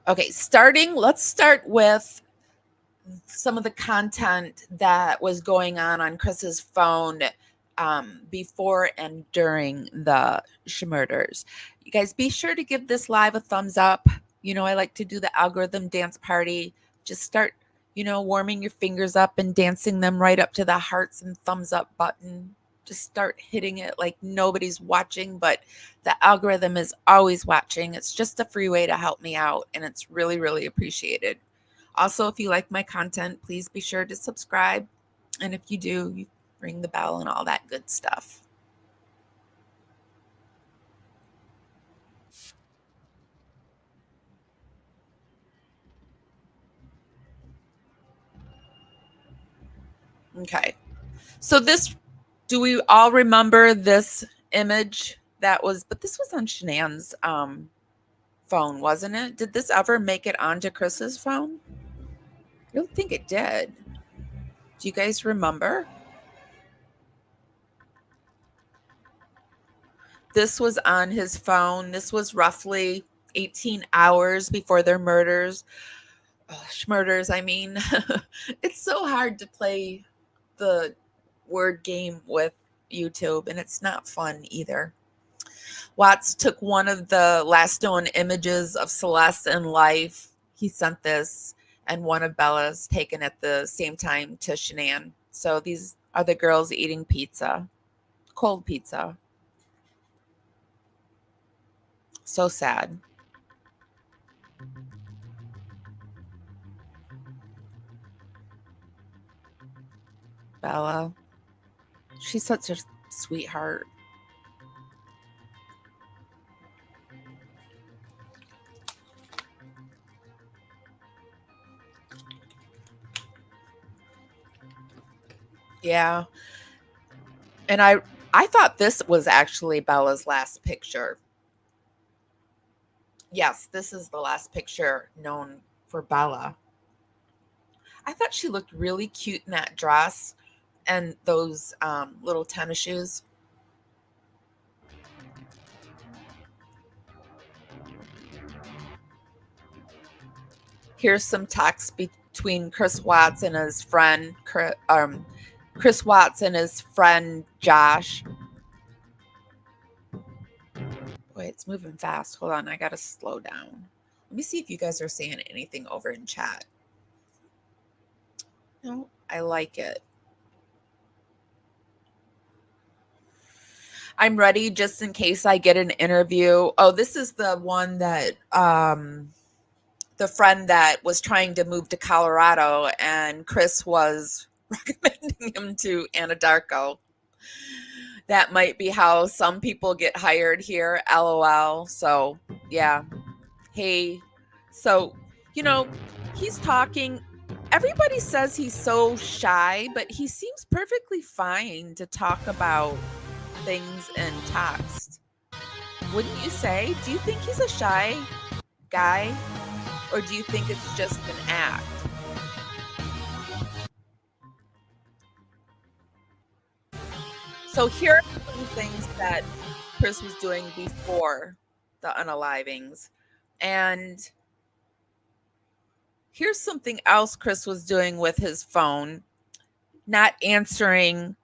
Okay, let's start with some of the content that was going on Chris's phone before and during the murders. You guys be sure to give this live a thumbs up. You know, I like to do the algorithm dance party. Just start, warming your fingers up and dancing them right up to the hearts and thumbs up button. Just start hitting it like nobody's watching, but the algorithm is always watching. It's just a free way to help me out, and it's really, really appreciated. Also, if you like my content, please be sure to subscribe. And if you do, you ring the bell and all that good stuff. Okay. So do we all remember this image but this was on Shanann's phone, wasn't it? Did this ever make it onto Chris's phone? I don't think it did. Do you guys remember? This was on his phone. This was roughly 18 hours before their murders. Schmurders, I mean. It's so hard to play the word game with YouTube, and it's not fun either. Watts took one of the last known images of Celeste in life. He sent this, and one of Bella's taken at the same time to Shanann. So these are the girls eating pizza, cold pizza. So sad. Bella, she's such a sweetheart. Yeah. And I thought this was actually Bella's last picture. Yes, this is the last picture known for Bella. I thought she looked really cute in that dress and those little tennis shoes. Here's some text between Chris Watts and his friend, Chris Watts and his friend Josh. Wait, it's moving fast. Hold on, I gotta slow down. Let me see if you guys are saying anything over in chat. No, I like it. I'm ready just in case I get an interview. Oh, this is the one that the friend that was trying to move to Colorado, and Chris was recommending him to Anadarko. That might be how some people get hired here, LOL. So, yeah. Hey, so, you know, he's talking. Everybody says he's so shy, but he seems perfectly fine to talk about things in text. Wouldn't you say? Do you think he's a shy guy? Or do you think it's just an act? So here are some things that Chris was doing before the unalivings. And here's something else Chris was doing with his phone, not answering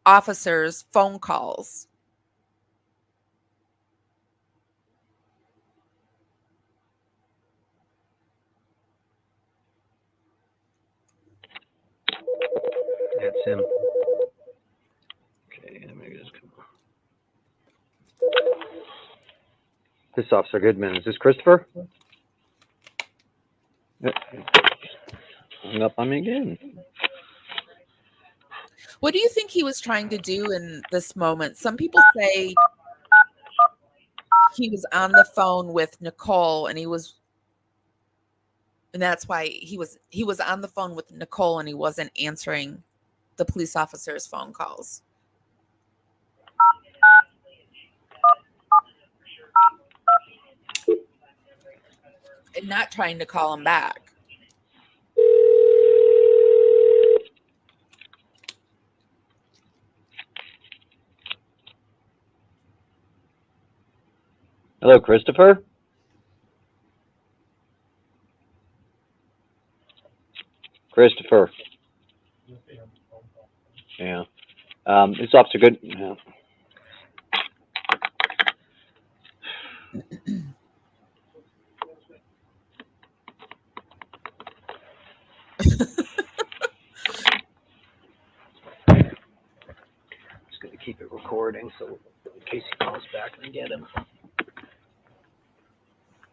officers' phone calls. That's him. Okay, let me just come on. This Officer Goodman. Is this Christopher? Hung up on me again. What do you think he was trying to do in this moment? Some people say he was on the phone with Nicole and that's why he was on the phone with Nicole and he wasn't answering the police officer's phone calls. And not trying to call him back. Hello, Christopher? Christopher. Yeah. This Officer Good. Yeah. Just going to keep it recording so in case he calls back and I get him.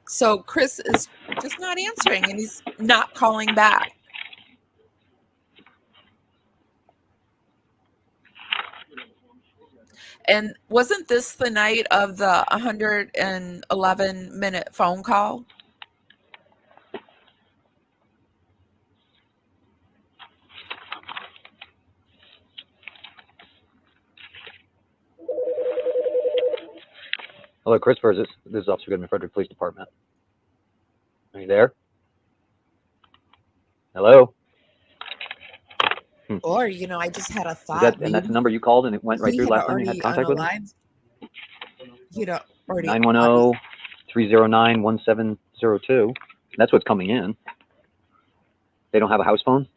So Chris is just not answering and he's not calling back. And wasn't this the night of the 111-minute phone call? Hello, Christopher. This is Officer Goodman, Frederick Police Department. Are you there? Hello? Or, I just had a thought. And that's the number you called and it went right he through had last time you had already contact with him? unaligned. He'd already 910-309-1702. That's what's coming in. They don't have a house phone?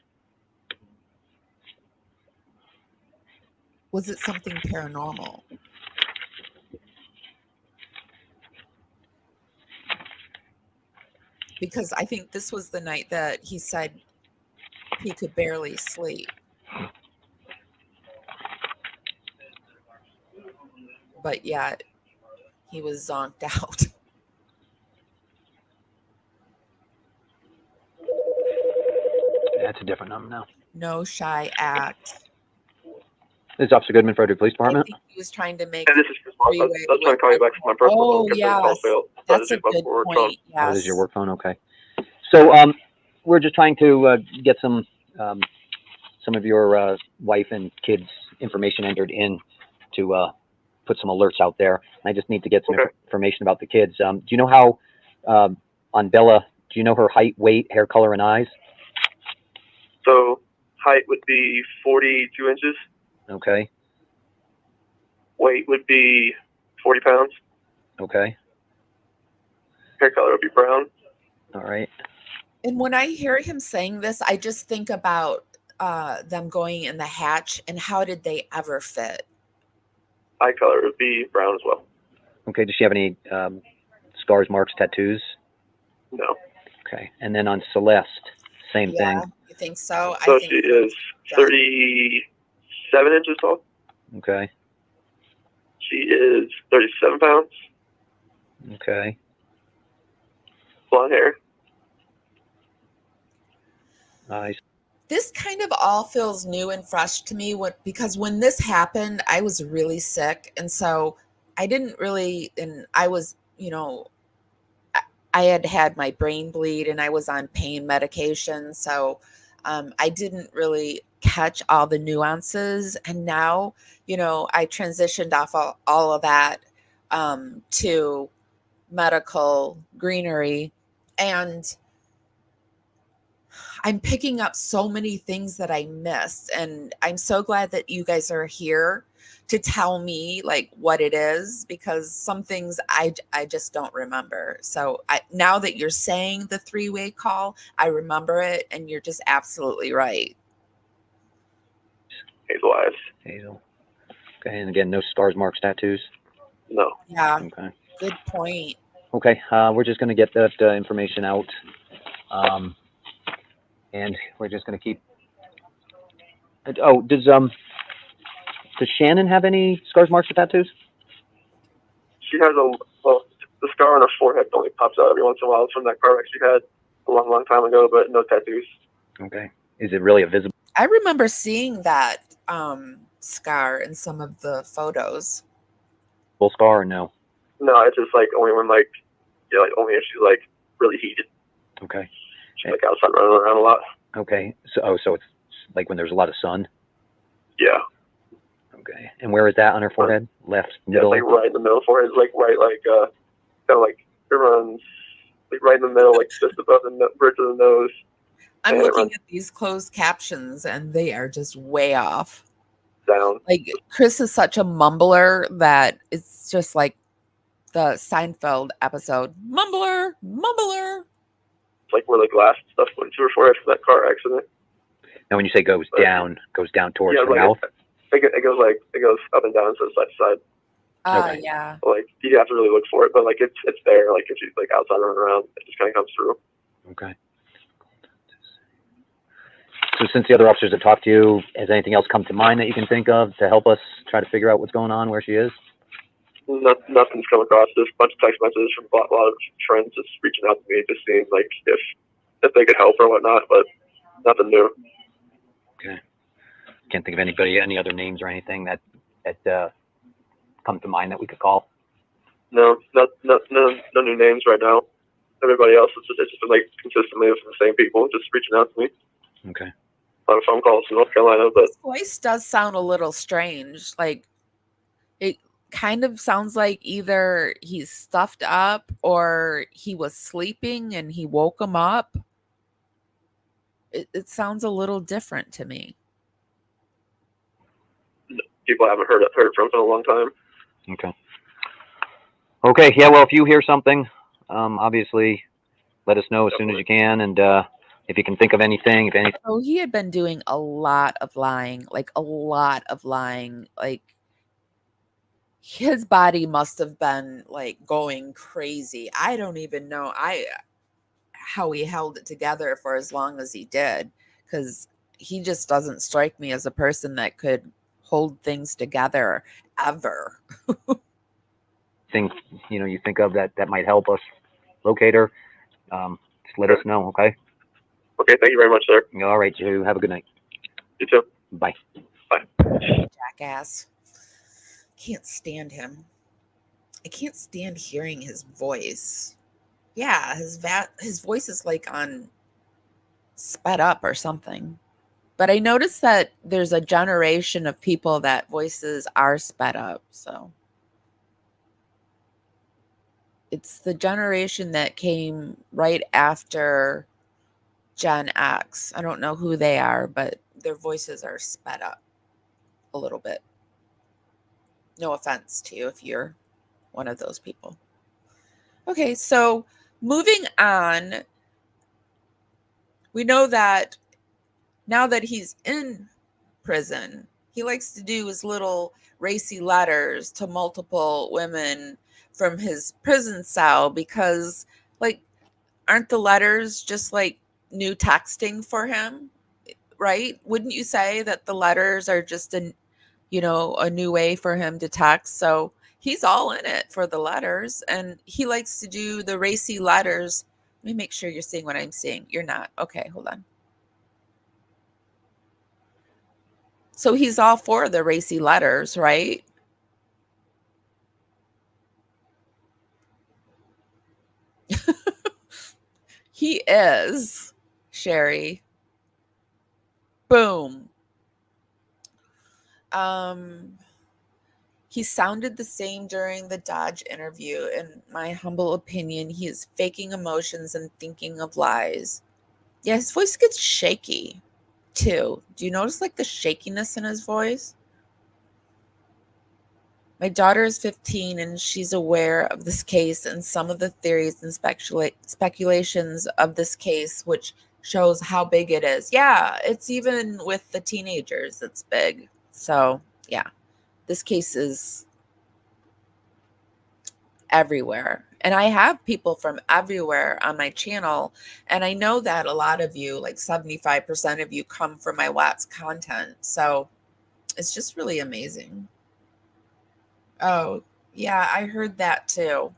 Was it something paranormal? Because I think this was the night that he said he could barely sleep. But yet he was zonked out. That's a different number now. No shy act. This is Officer Goodman, Frederick Police I Department. think he was trying to make. Hey, this is Chris Moss. three-way That's why I call you back from my personal phone. Oh, because the call yes. failed. That's That a is my good work phone. point. Oh, this Yes. is your work phone? Okay. So we're just trying to get some of your wife and kids' information entered in to put some alerts out there. I just need to get some information about the kids. Do you know how, on Bella, do you know her height, weight, hair color, and eyes? So height would be 42 inches. Okay. Weight would be 40 pounds. Okay. Hair color would be brown. All right. And when I hear him saying this, I just think about them going in the hatch and how did they ever fit? Eye color would be brown as well. Okay. Does she have any scars, marks, tattoos? No. Okay. And then on Celeste, same thing. You think so? So I think she is 37 inches tall. Okay. She is 37 pounds. Okay. Blonde hair. Nice. This kind of all feels new and fresh to me because when this happened, I was really sick. And so I didn't really, and I was, I had had my brain bleed and I was on pain medication. So I didn't really catch all the nuances. And now, I transitioned off all of that to medical greenery. And I'm picking up so many things that I missed. And I'm so glad that you guys are here to tell me like what it is, because some things I just don't remember. So now that you're saying the three-way call, I remember it. And you're just absolutely right. Hazel eyes. Hazel. Okay. And again, no scars, marks, tattoos? No. Yeah. Okay. Good point. Okay. We're just going to get that information out. And we're just going to keep. Oh, does Shannon have any scars, marks, or tattoos? She has the scar on her forehead only pops out every once in a while. It's from that car wreck she had a long, long time ago, but no tattoos. Okay. Is it really a visible? I remember seeing that scar in some of the photos. Full scar or no? No, it's just like only when only if she's like really heated. Okay. She's like outside running around a lot. Okay. So it's like when there's a lot of sun? Yeah. Okay. And where is that on her forehead? Left, middle? Yeah, it's like right in the middle forehead. It's like right, kind of like it runs like right in the middle, like just above the bridge of the nose. I'm looking at these closed captions and they are just way off. Down. Like Chris is such a mumbler that it's just like the Seinfeld episode. Mumbler. It's like where the glass stuff went to her forehead for that car accident. And when you say goes down towards Yeah, the like mouth? it goes up and down, so side to side. Okay. Yeah. Like you have to really look for it, but like it's there. Like if you like outside running around, it just kind of comes through. Okay. So since the other officers have talked to you, has anything else come to mind that you can think of to help us try to figure out what's going on, where she is? Nothing's come across. There's a bunch of text messages from a lot of friends just reaching out to me, just seeing like if they could help or whatnot, but nothing new. Okay. Can't think of any other names or anything that come to mind that we could call. No new names right now. Everybody else it's just been like consistently the same people just reaching out to me. Okay. A lot of phone calls from North Carolina, but His voice does sound a little strange. Like it kind of sounds like either he's stuffed up or he was sleeping and he woke him up. It sounds a little different to me. people I haven't heard from in a long time. Okay. Okay. Yeah. Well, if you hear something, obviously, let us know as soon as you can, and if you can think of anything, if anything. Oh, he had been doing a lot of lying, like a lot of lying. Like his body must have been like going crazy. I don't even know how he held it together for as long as he did, because he just doesn't strike me as a person that could hold things together ever. Think you think of that might help us locate her, just let us know. Okay. Okay, thank you very much, sir. All right. You have a good night. You too. Bye. Jackass. Can't stand him. I can't stand hearing his voice. Yeah, his voice is like on sped up or something. But I noticed that there's a generation of people that voices are sped up. So it's the generation that came right after Gen X. I don't know who they are, but their voices are sped up a little bit. No offense to you if you're one of those people. Okay, so moving on, we know that now that he's in prison, he likes to do his little racy letters to multiple women from his prison cell because, like, aren't the letters just like new texting for him? Right? Wouldn't you say that the letters are just a new way for him to text? So he's all in it for the letters, and he likes to do the racy letters. Let me make sure you're seeing what I'm seeing. You're not. Okay, hold on. So he's all for the racy letters, right? He is, Sherry. Boom. Um, he sounded the same during the Dodge interview. In my humble opinion, he is faking emotions and thinking of lies. Yeah, his voice gets shaky too. Do you notice like the shakiness in his voice? My daughter is 15 and she's aware of this case and some of the theories and speculations of this case, which shows how big it is. Yeah, it's even with the teenagers, it's big. So, yeah, this case is everywhere. And I have people from everywhere on my channel. And I know that a lot of you, like 75% of you, come from my Watts content. So it's just really amazing. Oh, yeah, I heard that too.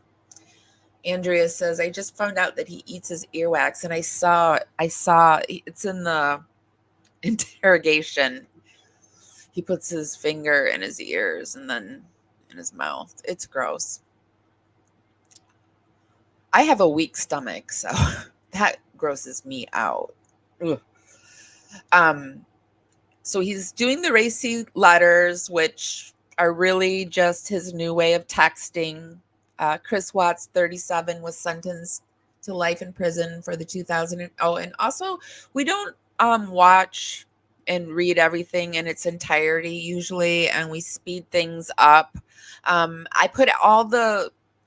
Andrea says, I just found out that he eats his earwax, and I saw it's in the interrogation. He puts his finger in his ears and then in his mouth. It's gross. I have a weak stomach, so that grosses me out. Ugh. So he's doing the racy letters, which are really just his new way of texting. Chris Watts, 37, was sentenced to life in prison for the 2000. Oh, and also we don't watch and read everything in its entirety usually, and we speed things up. I put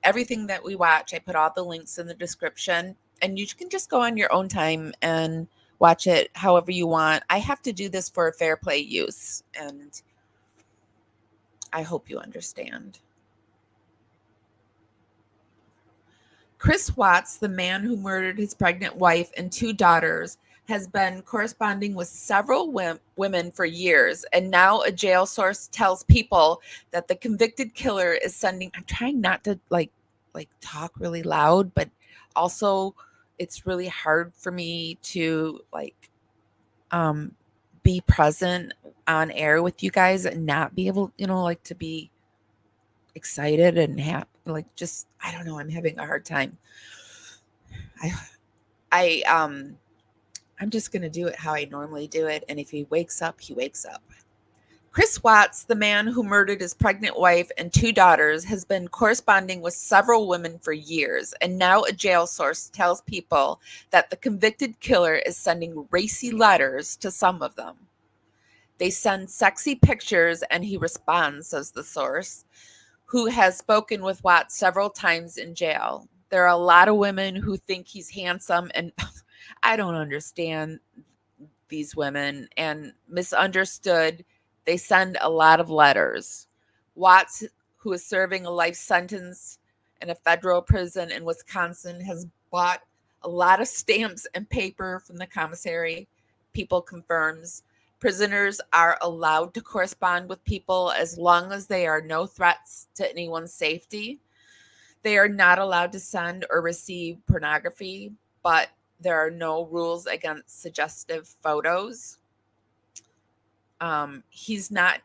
everything that we watch. I put all the links in the description, and you can just go on your own time and watch it however you want. I have to do this for fair play use, and I hope you understand. Chris Watts, the man who murdered his pregnant wife and 2 daughters, has been corresponding with several women for years, and now a jail source tells people that the convicted killer is sending. I'm trying not to like talk really loud, but also it's really hard for me to um be present on air with you guys and not be able, like, to be excited and happy. Like, just, I don't know, I'm having a hard time. I I I'm just going to do it how I normally do it, and if he wakes up, he wakes up. Chris Watts, the man who murdered his pregnant wife and 2 daughters, has been corresponding with several women for years, and now a jail source tells people that the convicted killer is sending racy letters to some of them. They send sexy pictures and he responds, says the source, who has spoken with Watts several times in jail. There are a lot of women who think he's handsome, and I don't understand these women, and misunderstood. They send a lot of letters. Watts, who is serving a life sentence in a federal prison in Wisconsin, has bought a lot of stamps and paper from the commissary. People confirms prisoners are allowed to correspond with people as long as they are no threats to anyone's safety. They are not allowed to send or receive pornography, but there are no rules against suggestive photos. He's got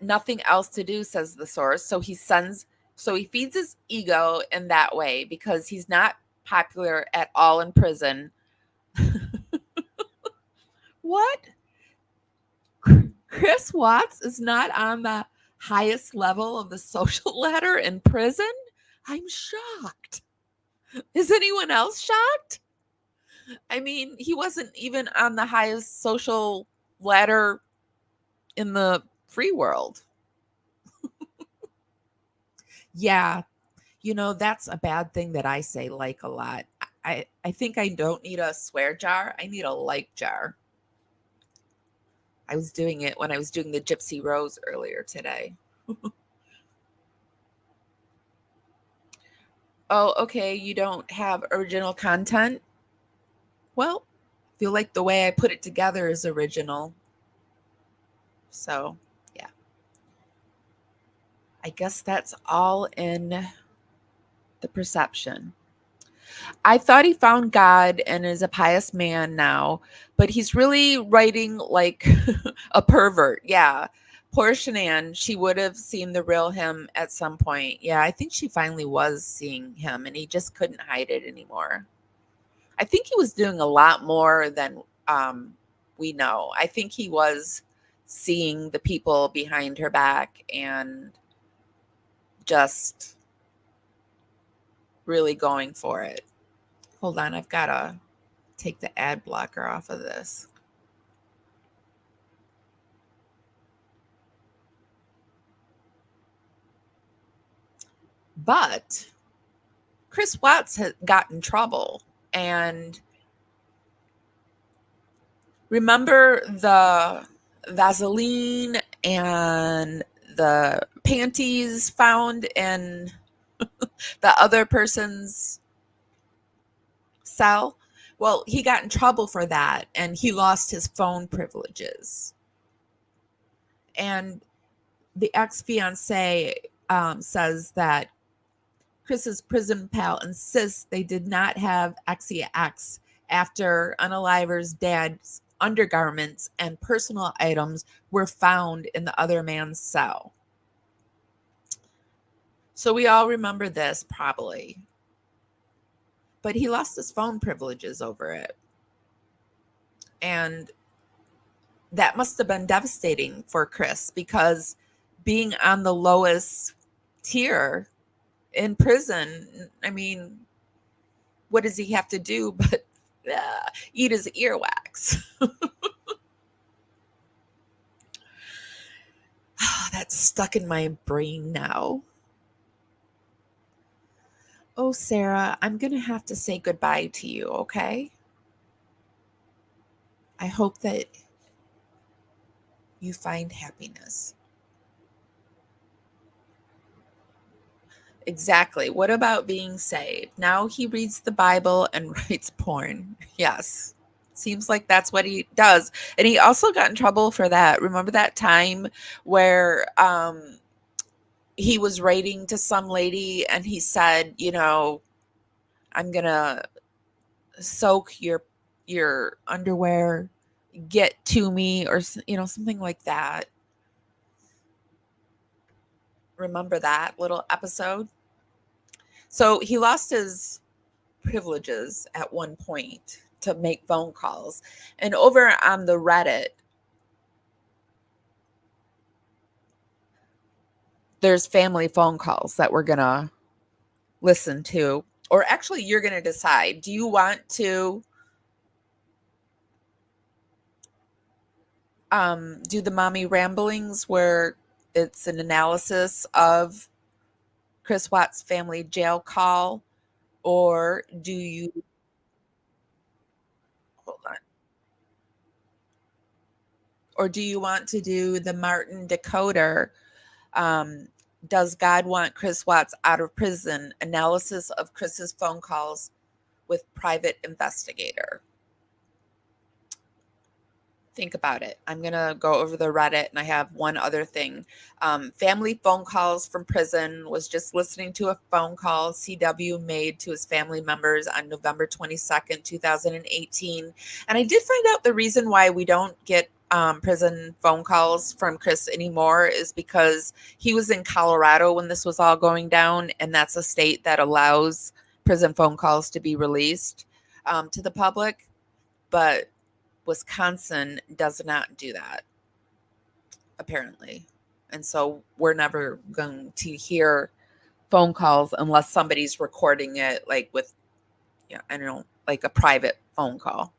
nothing else to do, says the source. So he feeds his ego in that way because he's not popular at all in prison. What? Chris Watts is not on the highest level of the social ladder in prison? I'm shocked. Is anyone else shocked? I mean, he wasn't even on the highest social ladder in the free world. Yeah, that's a bad thing that I say like a lot. I think I don't need a swear jar. I need a like jar. I was doing it when I was doing the Gypsy Rose earlier today. Oh, okay. You don't have original content? Well, I feel like the way I put it together is original. So, yeah. I guess that's all in the perception. I thought he found God and is a pious man now, but he's really writing like a pervert. Yeah. Poor Shanann, she would have seen the real him at some point. Yeah, I think she finally was seeing him and he just couldn't hide it anymore. I think he was doing a lot more than we know. I think he was seeing the people behind her back and just really going for it. Hold on, I've got to take the ad blocker off of this. But Chris Watts had got in trouble. And remember the Vaseline and the panties found in the other person's cell? Well, he got in trouble for that and he lost his phone privileges. And the ex-fiance says that Chris's prison pal insists they did not have XEX after Unaliver's dad's undergarments and personal items were found in the other man's cell. So we all remember this probably. But he lost his phone privileges over it. And that must have been devastating for Chris because being on the lowest tier in prison, I mean, what does he have to do but eat his earwax? That's stuck in my brain now. Oh, Sarah, I'm going to have to say goodbye to you, okay? I hope that you find happiness. Exactly. What about being saved? Now he reads the Bible and writes porn. Yes. Seems like that's what he does. And he also got in trouble for that. Remember that time where he was writing to some lady and he said, I'm going to soak your underwear, get to me, or something like that. Remember that little episode? So he lost his privileges at one point to make phone calls. And over on the Reddit, there's family phone calls that we're going to listen to. Or actually, you're going to decide, do you want to do the mommy ramblings where it's an analysis of Chris Watts' family jail call? Or do you, hold on, or do you want to do the Martin Decoder? Does God want Chris Watts out of prison? Analysis of Chris's phone calls with private investigator. Think about it. I'm going to go over the Reddit, and I have one other thing. Family phone calls from prison. Was just listening to a phone call CW made to his family members on November 22nd, 2018. And I did find out the reason why we don't get prison phone calls from Chris anymore is because he was in Colorado when this was all going down, and that's a state that allows prison phone calls to be released to the public. But Wisconsin does not do that, apparently. And so we're never going to hear phone calls unless somebody's recording it, like with, I don't know, like a private phone call.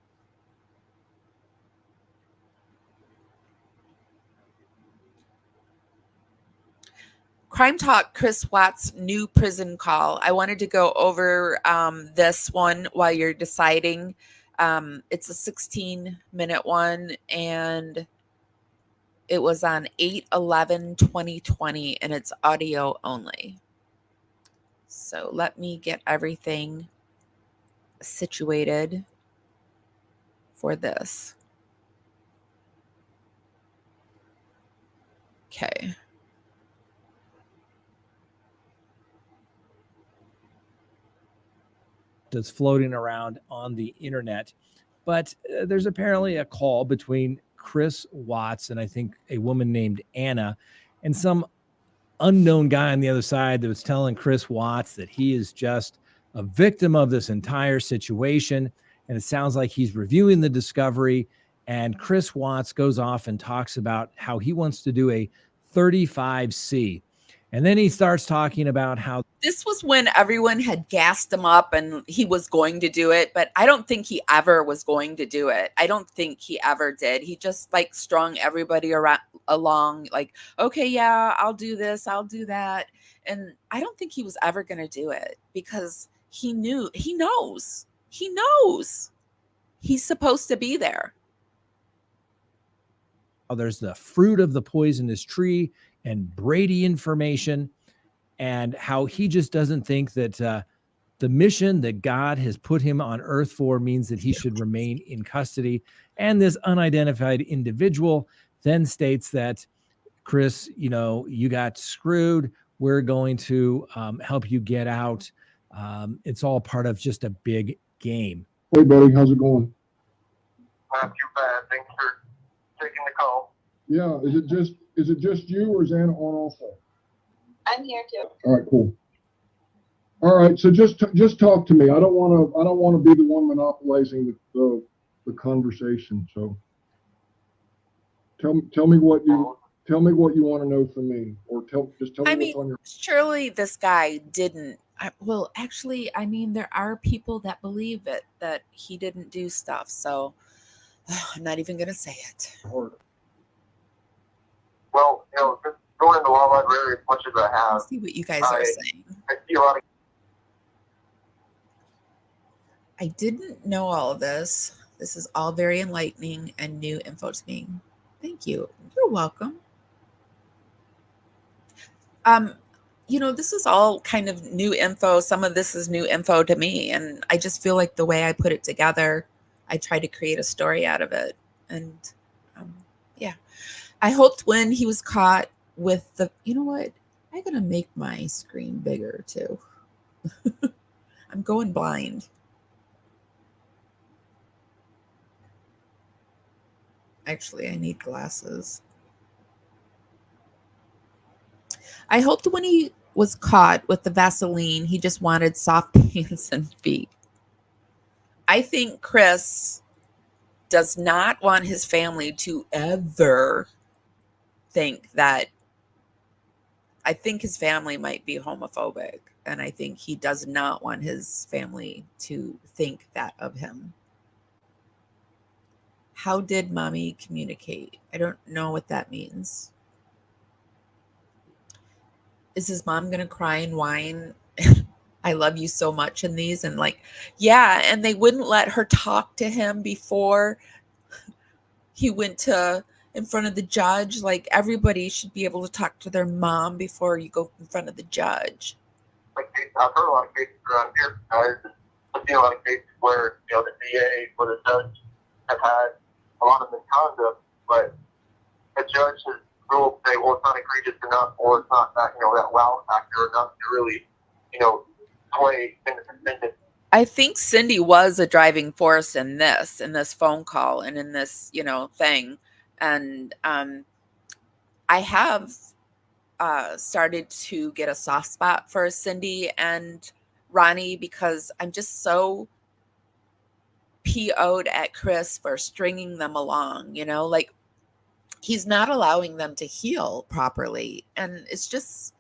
Crime Talk, Chris Watts' new prison call. I wanted to go over this one while you're deciding. It's a 16-minute one, and it was on 8/11/2020, and it's audio only. So let me get everything situated for this. Okay. That's floating around on the internet. But there's apparently a call between Chris Watts and I think a woman named Anna and some unknown guy on the other side that was telling Chris Watts that he is just a victim of this entire situation. And it sounds like he's reviewing the discovery. And Chris Watts goes off and talks about how he wants to do a 35C. And then he starts talking about how this was when everyone had gassed him up and he was going to do it, but I don't think he ever was going to do it. I don't think he ever did. He just like strung everybody along, like, okay, yeah, I'll do this, I'll do that. And I don't think he was ever going to do it because he knows he's supposed to be there. There's the fruit of the poisonous tree and Brady information, and how he just doesn't think that the mission that God has put him on earth for means that he should remain in custody. And this unidentified individual then states that, Chris, you got screwed. We're going to help you get out. It's all part of just a big game. Hey, buddy, how's it going? Not too bad. Thanks for taking the call. Yeah, is it just you, or is Anna on also? I'm here too. All right, cool. All right, so just talk to me. I don't want to be the one monopolizing the conversation. So tell me what you want to know from me, or just tell me what's on your. Surely this guy didn't. Well, actually, there are people that believe it, that he didn't do stuff. So I'm not even going to say it. Heart. Well, just going in the law library as much as I have. Let's see what you guys are saying. I see a lot of. I didn't know all of this. This is all very enlightening and new info to me. Thank you. You're welcome. This is all kind of new info. Some of this is new info to me, and I just feel like the way I put it together, I try to create a story out of it. And yeah, I hoped when he was caught with the, you know what? I'm gonna make my screen bigger too. I'm going blind. Actually, I need glasses. I hoped when he was caught with the Vaseline, he just wanted soft hands and feet. I think Chris does not want his family to ever think that. I think his family might be homophobic, and I think he does not want his family to think that of him. How did mommy communicate? I don't know what that means. Is his mom going to cry and whine? I love you so much in these. And like, yeah. And they wouldn't let her talk to him before he went to in front of the judge. Like, everybody should be able to talk to their mom before you go in front of the judge. Like, I've heard a lot of cases around here. I've seen a lot of cases where, the DA or the judge have had a lot of misconduct, but a judge has ruled, say, well, it's not egregious enough, or it's not that, that wow factor enough to really, sway in the defendant. I think Cindy was a driving force in this phone call and in this, thing. And I have started to get a soft spot for Cindy and Ronnie, because I'm just so PO'd at Chris for stringing them along, like, he's not allowing them to heal properly. And it's just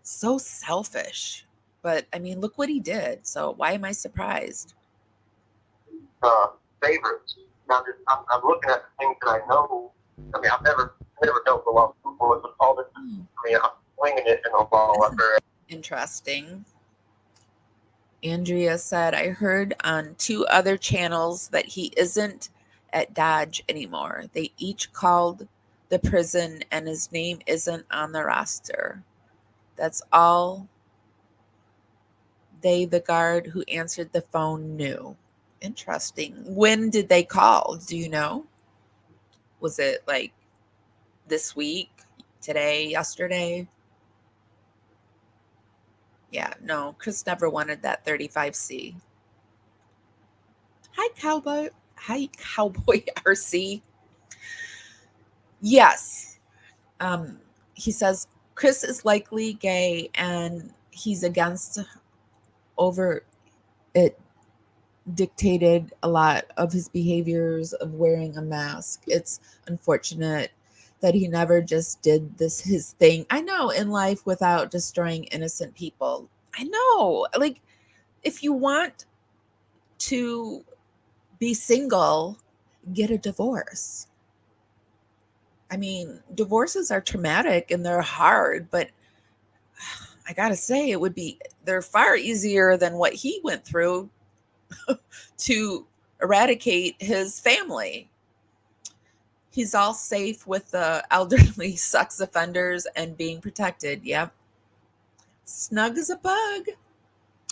so selfish. But I mean, look what he did. So why am I surprised? Favorites. Now, I'm looking at things that I know. I mean, I've never dealt with a lot of people with all this. I mean, I'm winging it in a ball after. Interesting. Andrea said, I heard on 2 other channels that he isn't at Dodge anymore. They each called the prison and his name isn't on the roster. That's all the guard who answered the phone, knew. Interesting. When did they call? Do you know? Was it like this week, today, yesterday? Yeah, no, Chris never wanted that 35C. Hi, Cowboy. Hi, Cowboy RC. Yes. He says Chris is likely gay and he's against over it dictated a lot of his behaviors of wearing a mask. It's unfortunate that he never just did this his thing. I know, in life without destroying innocent people. I know. Like, if you want to be single, get a divorce. I mean, divorces are traumatic and they're hard, but I gotta say, they're far easier than what he went through to eradicate his family. He's all safe with the elderly sex offenders and being protected. Yep. Snug as a bug.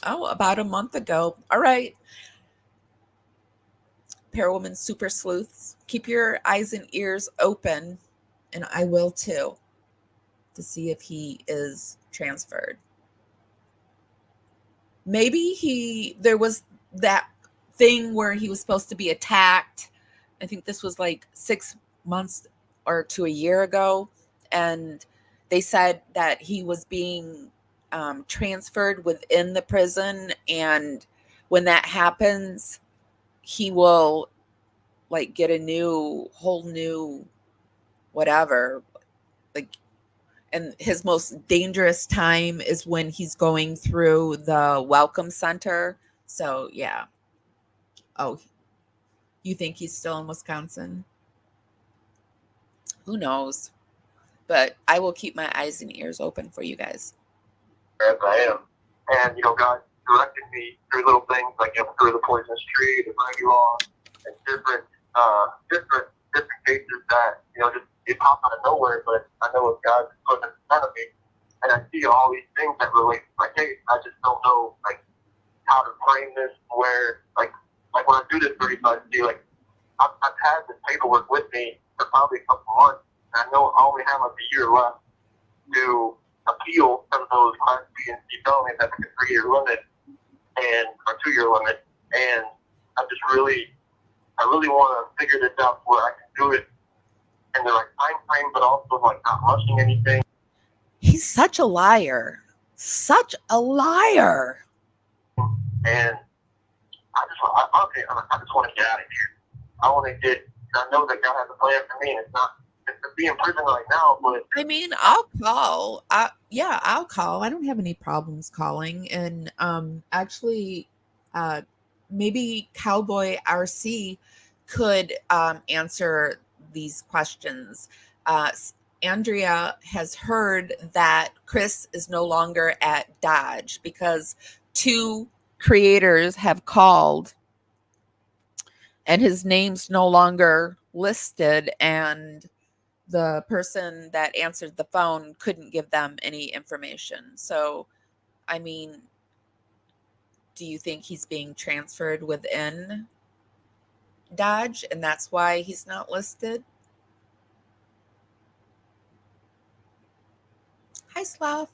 Oh, about a month ago. All right. Parawoman super sleuths, keep your eyes and ears open, and I will too, to see if he is transferred. Maybe there was that thing where he was supposed to be attacked. I think this was like 6 months or to a year ago. And they said that he was being transferred within the prison. And when that happens, he will like get a whole new whatever. Like, and his most dangerous time is when he's going through the welcome center. So yeah. Oh, you think he's still in Wisconsin? Who knows? But I will keep my eyes and ears open for you guys. As I am. And, God directed me through little things like, through the poisonous tree, the mighty law, and different cases that, just they pop out of nowhere, but I know what God is putting in front of me. And I see all these things that relate to my case. I just don't know, like, how to frame this where, like when I do this 35C, like, I've had this paperwork with me for probably a couple months, and I know I only have like a year left to appeal some of those Class B and C felonies at like a 3-year limit or 2-year limit. And I really want to figure this out where I can do it in the right time frame, but also like not rushing anything. He's such a liar. Such a liar. And I just want to get out of here. I want to I know that God has a plan for me, and it's to be in prison right now, but I mean, I'll call. I'll call. I don't have any problems calling. And actually, maybe Cowboy RC could answer these questions. Andrea has heard that Chris is no longer at Dodge because 2 creators have called and his name's no longer listed, and the person that answered the phone couldn't give them any information. So, I mean, do you think he's being transferred within Dodge and that's why he's not listed? Hi, Slav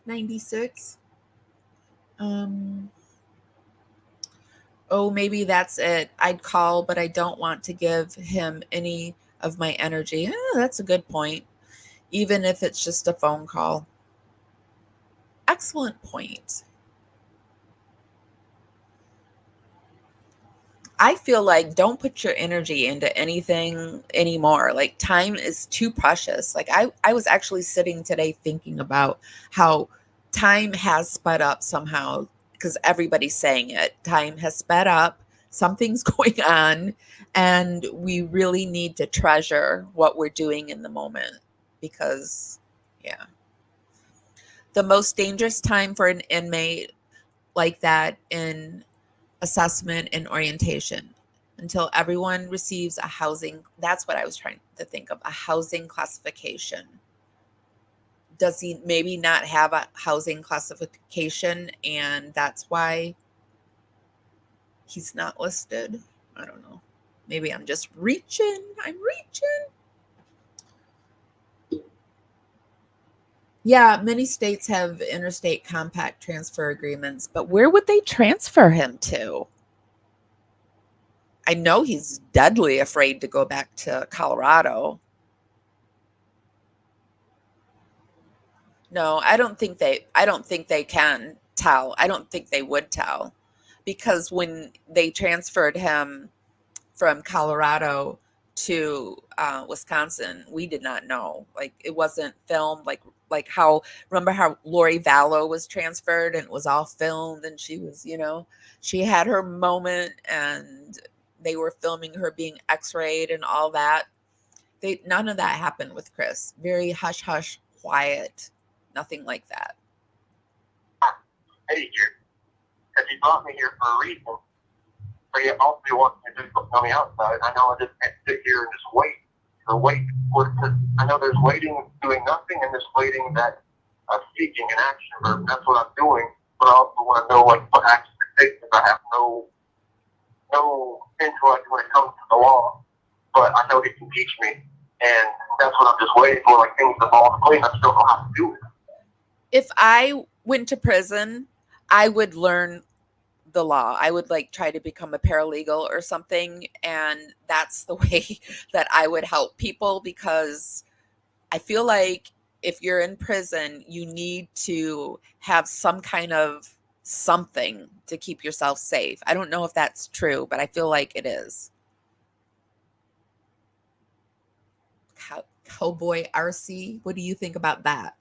96. Oh, maybe that's it. I'd call, but I don't want to give him any of my energy. That's a good point. Even if it's just a phone call. Excellent point. I feel like don't put your energy into anything anymore. Like time is too precious. Like I was actually sitting today thinking about how time has sped up somehow because everybody's saying it. Time has sped up. Something's going on. And we really need to treasure what we're doing in the moment because, yeah. The most dangerous time for an inmate like that in assessment and orientation until everyone receives a housing. That's what I was trying to think of, a housing classification. Does he maybe not have a housing classification and that's why he's not listed? I don't know. Maybe I'm just reaching. I'm reaching. Yeah, many states have interstate compact transfer agreements, but where would they transfer him to? I know he's deadly afraid to go back to Colorado. No, I don't think they can tell. I don't think they would tell because when they transferred him from Colorado to Wisconsin, we did not know. Like it wasn't filmed. Like how remember how Lori Vallow was transferred and it was all filmed and she was she had her moment and they were filming her being X-rayed and all that. None of that happened with Chris. Very hush hush, quiet, nothing like that. Hey, because he brought me here for a reason. But he also wants me to do something on the outside. I know I just can't sit here and just wait. Because I know there's waiting, doing nothing, and there's waiting that seeking an action verb. That's what I'm doing. But I also want to know what action to take because I have no intellect when it comes to the law. But I know he can teach me, and that's what I'm just waiting for. Like things to fall into place. I just don't know how to do it. If I went to prison, I would learn the law. I would try to become a paralegal or something. And that's the way that I would help people because I feel like if you're in prison, you need to have some kind of something to keep yourself safe. I don't know if that's true, but I feel like it is. Cowboy RC, what do you think about that?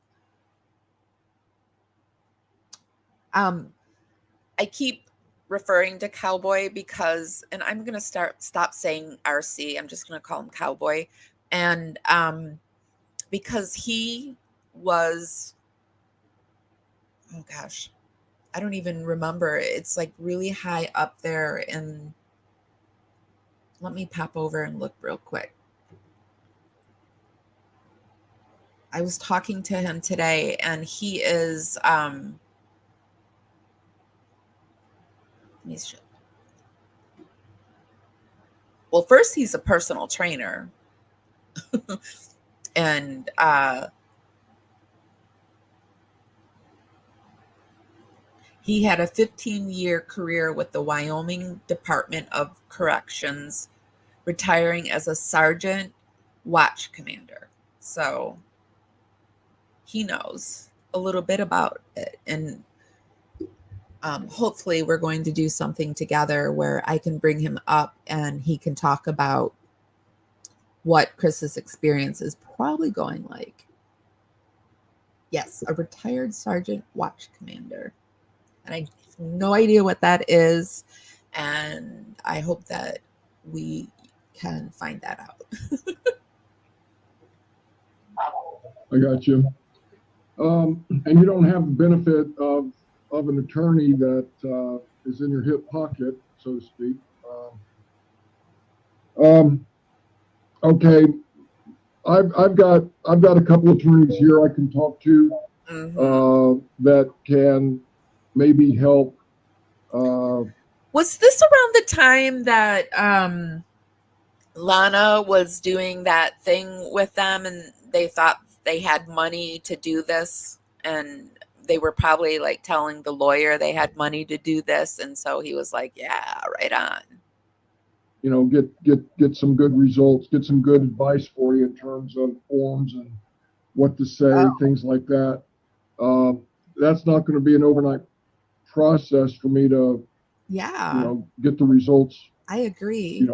I keep referring to Cowboy because, and I'm going to stop saying RC. I'm just going to call him Cowboy. And because he was, oh gosh, I don't even remember. It's like really high up there in Let me pop over and look real quick. I was talking to him today, and he is well, first he's a personal trainer. And he had a 15-year career with the Wyoming Department of Corrections, retiring as a sergeant watch commander. So he knows a little bit about it. And hopefully we're going to do something together where I can bring him up and he can talk about what Chris's experience is probably going like. Yes, a retired sergeant watch commander. And I have no idea what that is. And I hope that we can find that out. I got you. And you don't have the benefit of an attorney that is in your hip pocket, so to speak. Okay, I've got a couple of attorneys here I can talk to that can maybe help. Was this around the time that Lana was doing that thing with them and they thought they had money to do this, and they were probably like telling the lawyer they had money to do this, and so he was like, yeah, right on. You know, get some good results, get some good advice for you in terms of forms and what to say, things like that. That's not going to be an overnight process for me to, get the results. I agree.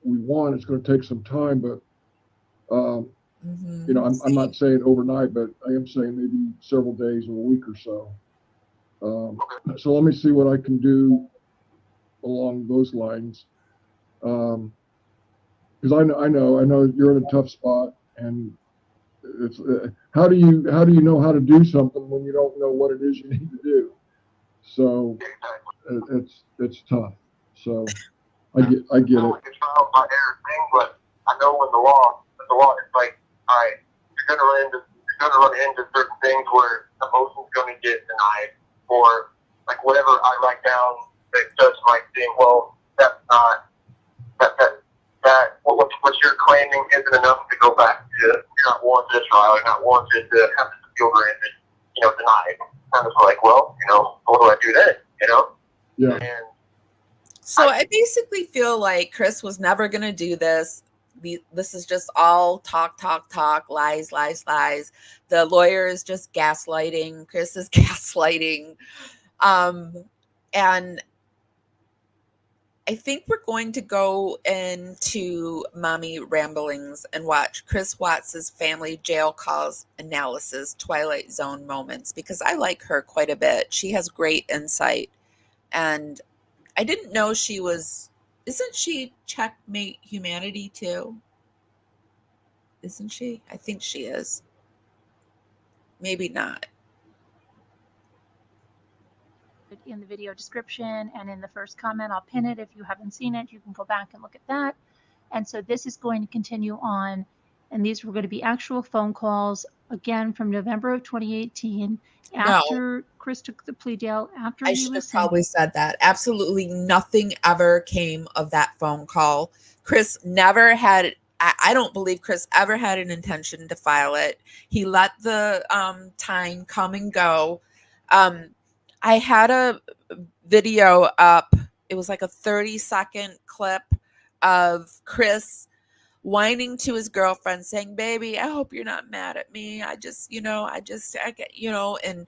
We want. It's going to take some time, but I'm not saying overnight, but I am saying maybe several days or a week or so. So let me see what I can do along those lines. Because I know you're in a tough spot, and it's how do you know how to do something when you don't know what it is you need to do? So it's tough. So I get it. It's trial by error thing, but I know when the law is like, all right, you're gonna run into certain things where the motion's gonna get denied, or like whatever I write down, the judge might think, well, that's not what you're claiming isn't enough to go back to. You're not warranted a trial. You're not warranted to have this appeal granted. Denied. And it's like, well, what do I do then? Yeah. And so I basically feel like Chris was never going to do this. This is just all talk, lies. The lawyer is just gaslighting. Chris is gaslighting. And I think we're going to go into Mommy Ramblings and watch Chris Watts's family jail calls analysis, Twilight Zone moments, because I like her quite a bit. She has great insight. And I didn't know isn't she Checkmate Humanity too? Isn't she? I think she is. Maybe not. In the video description and in the first comment, I'll pin it. If you haven't seen it, you can go back and look at that. And so this is going to continue on. And these were going to be actual phone calls, again, from November of 2018, after Chris took the plea deal, after I he should was have probably said that. Absolutely nothing ever came of that phone call. Chris never had, I don't believe Chris ever had an intention to file it. He let the time come and go. I had a video up. It was like a 30-second clip of Chris whining to his girlfriend saying, baby, I hope you're not mad at me. I get, and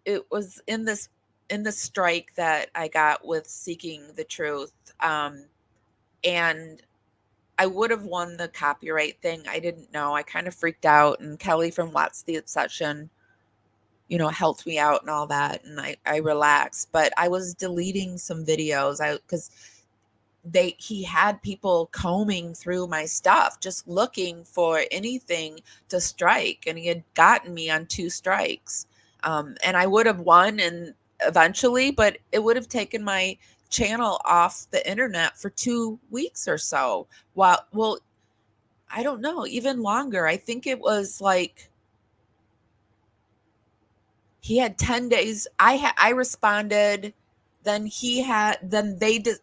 it was in the strike that I got with Seeking the Truth. And I would have won the copyright thing. I didn't know. I kind of freaked out, and Kelly from What's the Obsession, helped me out and all that. And I relaxed, but I was deleting some videos because he had people combing through my stuff, just looking for anything to strike. And he had gotten me on 2 strikes. And I would have won and eventually, but it would have taken my channel off the internet for 2 weeks or so. Well, I don't know, even longer. I think it was like he had 10 days. I responded, then they did.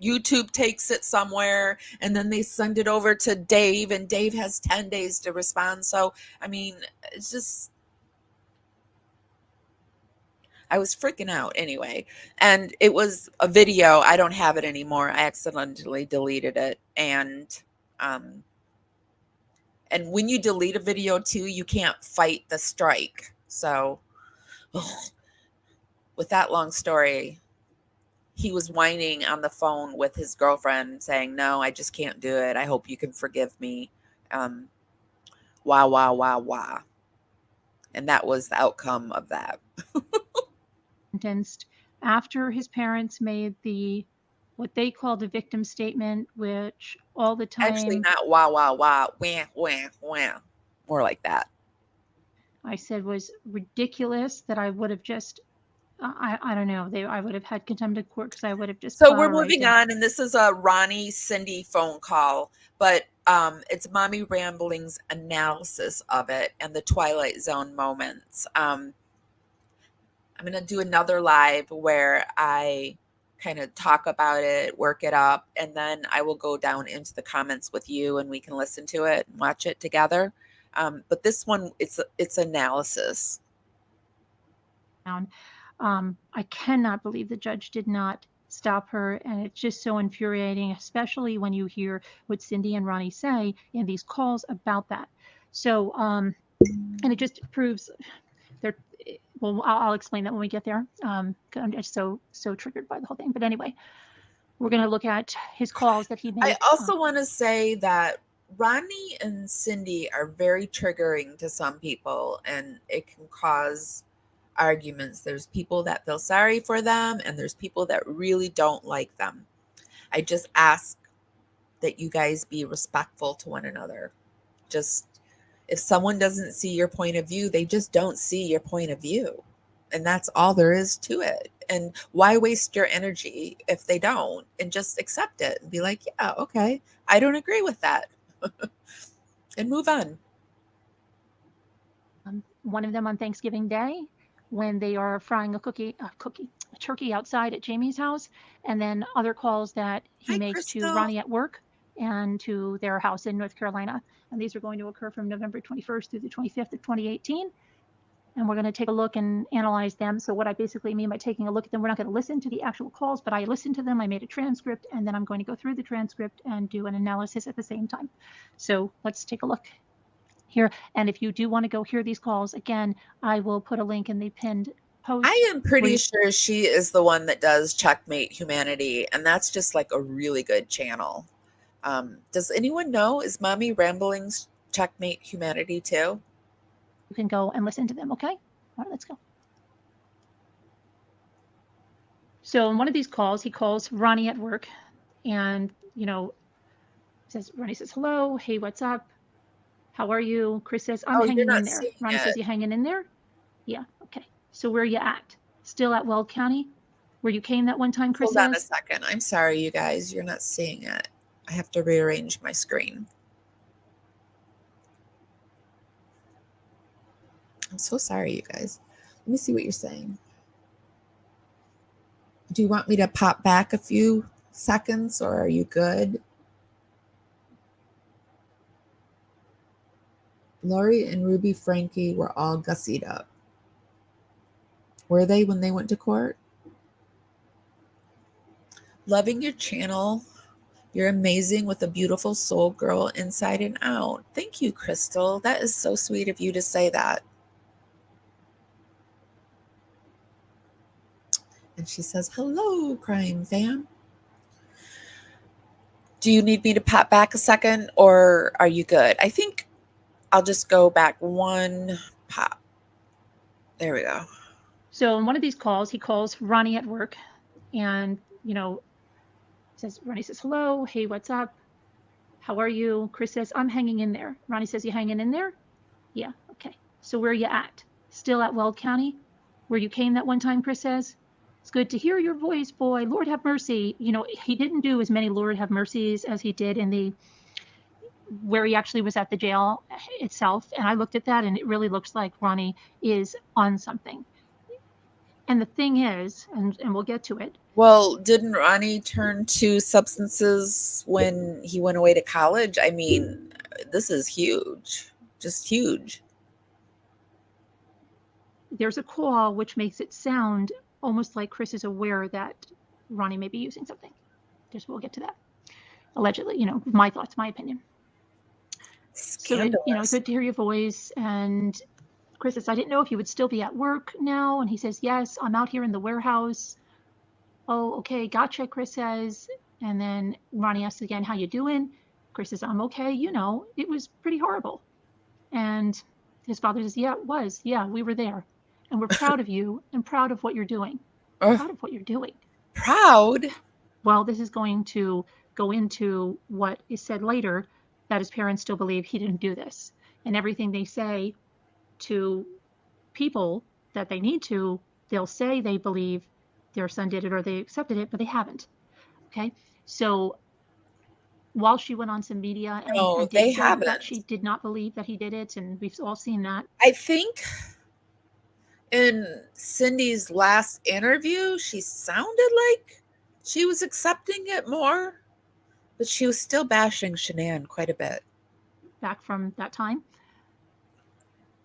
YouTube takes it somewhere and then they send it over to Dave, and Dave has 10 days to respond. So, I mean, it's just, I was freaking out anyway. And it was a video. I don't have it anymore. I accidentally deleted it. Um, and when you delete a video too, you can't fight the strike. So, with that long story, he was whining on the phone with his girlfriend saying, "No, I just can't do it. I hope you can forgive me." Wah, wah, wah, wah. And that was the outcome of that. Sentenced after his parents made what they called a victim statement, which all the time. Actually, not wah, wah, wah, wah, wah, wah. More like that. I said was ridiculous, that I would have just, I don't know, I would have had contempt of court because I would have just. So we're moving on, and this is a Ronnie Cindy phone call, but it's Mommy Rambling's analysis of it and the Twilight Zone moments. I'm going to do another live where I kind of talk about it, work it up, and then I will go down into the comments with you and we can listen to it and watch it together. But this one, it's analysis. I cannot believe the judge did not stop her, and it's just so infuriating, especially when you hear what Cindy and Ronnie say in these calls about that. So, and it just proves they're. Well, I'll explain that when we get there. I'm just so triggered by the whole thing. But anyway, we're going to look at his calls that he made. I also want to say that Ronnie and Cindy are very triggering to some people, and it can cause arguments. There's people that feel sorry for them, and there's people that really don't like them. I just ask that you guys be respectful to one another. Just, if someone doesn't see your point of view, they just don't see your point of view. And that's all there is to it. And why waste your energy if they don't? And just accept it and be like, yeah, okay, I don't agree with that. And move on. One of them on Thanksgiving Day, when they are frying a turkey outside at Jamie's house, and then other calls that he makes to Ronnie at work and to their house in North Carolina. And these are going to occur from November 21st through the 25th of 2018. And we're going to take a look and analyze them. So what I basically mean by taking a look at them, we're not going to listen to the actual calls, but I listened to them, I made a transcript, and then I'm going to go through the transcript and do an analysis at the same time. So let's take a look here. And if you do want to go hear these calls, again, I will put a link in the pinned post. I am pretty sure she is the one that does Checkmate Humanity, and that's just like a really good channel. Does anyone know? Is Mommy Rambling's Checkmate Humanity too? You can go and listen to them, okay? All right, let's go. So in one of these calls, he calls Ronnie at work, and, Ronnie says, hello, hey, what's up? How are you? Chris says, I'm hanging in there. Ronnie says, you hanging in there? Yeah, okay. So where are you at? Still at Weld County? Where you came that one time, Chris says? Hold on a second. I'm sorry, you guys. You're not seeing it. I have to rearrange my screen. I'm so sorry, you guys. Let me see what you're saying. Do you want me to pop back a few seconds, or are you good? Lori and Ruby Frankie were all gussied up. Were they when they went to court? Loving your channel. You're amazing with a beautiful soul girl inside and out. Thank you, Crystal. That is so sweet of you to say that. And she says, hello, crime fam. Do you need me to pop back a second, or are you good? I think I'll just go back one pop. There we go. So in one of these calls, he calls Ronnie at work, and, Ronnie says, hello, hey, what's up? How are you? Chris says, I'm hanging in there. Ronnie says, you hanging in there? Yeah, okay. So where are you at? Still at Weld County? Where you came that one time, Chris says? It's good to hear your voice, boy. Lord have mercy. You know, he didn't do as many Lord have mercies as he did in the where he actually was at the jail itself. And I looked at that and it really looks like Ronnie is on something. And the thing is, and we'll get to it. Well, didn't Ronnie turn to substances when he went away to college? I mean, this is huge, just huge. There's a call which makes it sound almost like Chris is aware that Ronnie may be using something. Just we'll get to that. Allegedly, you know, my thoughts, my opinion. Scandalous. So, you know, good to hear your voice. And Chris says, I didn't know if you would still be at work now. And he says, yes, I'm out here in the warehouse. Oh, okay, gotcha, Chris says. And then Ronnie asks again, how you doing? Chris says, I'm okay. You know, it was pretty horrible. And his father says, yeah, it was. Yeah, we were there. And we're proud of you and proud of what you're doing. Proud of what you're doing. Proud? Well, this is going to go into what is said later, that his parents still believe he didn't do this. And everything they say to people that they need to, they'll say they believe their son did it or they accepted it, but they haven't. Okay. So while she went on some media No, and they did say that haven't. she did not believe that he did it, and we've all seen that. I think in Cindy's last interview, she sounded like she was accepting it more, but she was still bashing Shanann quite a bit. Back from that time.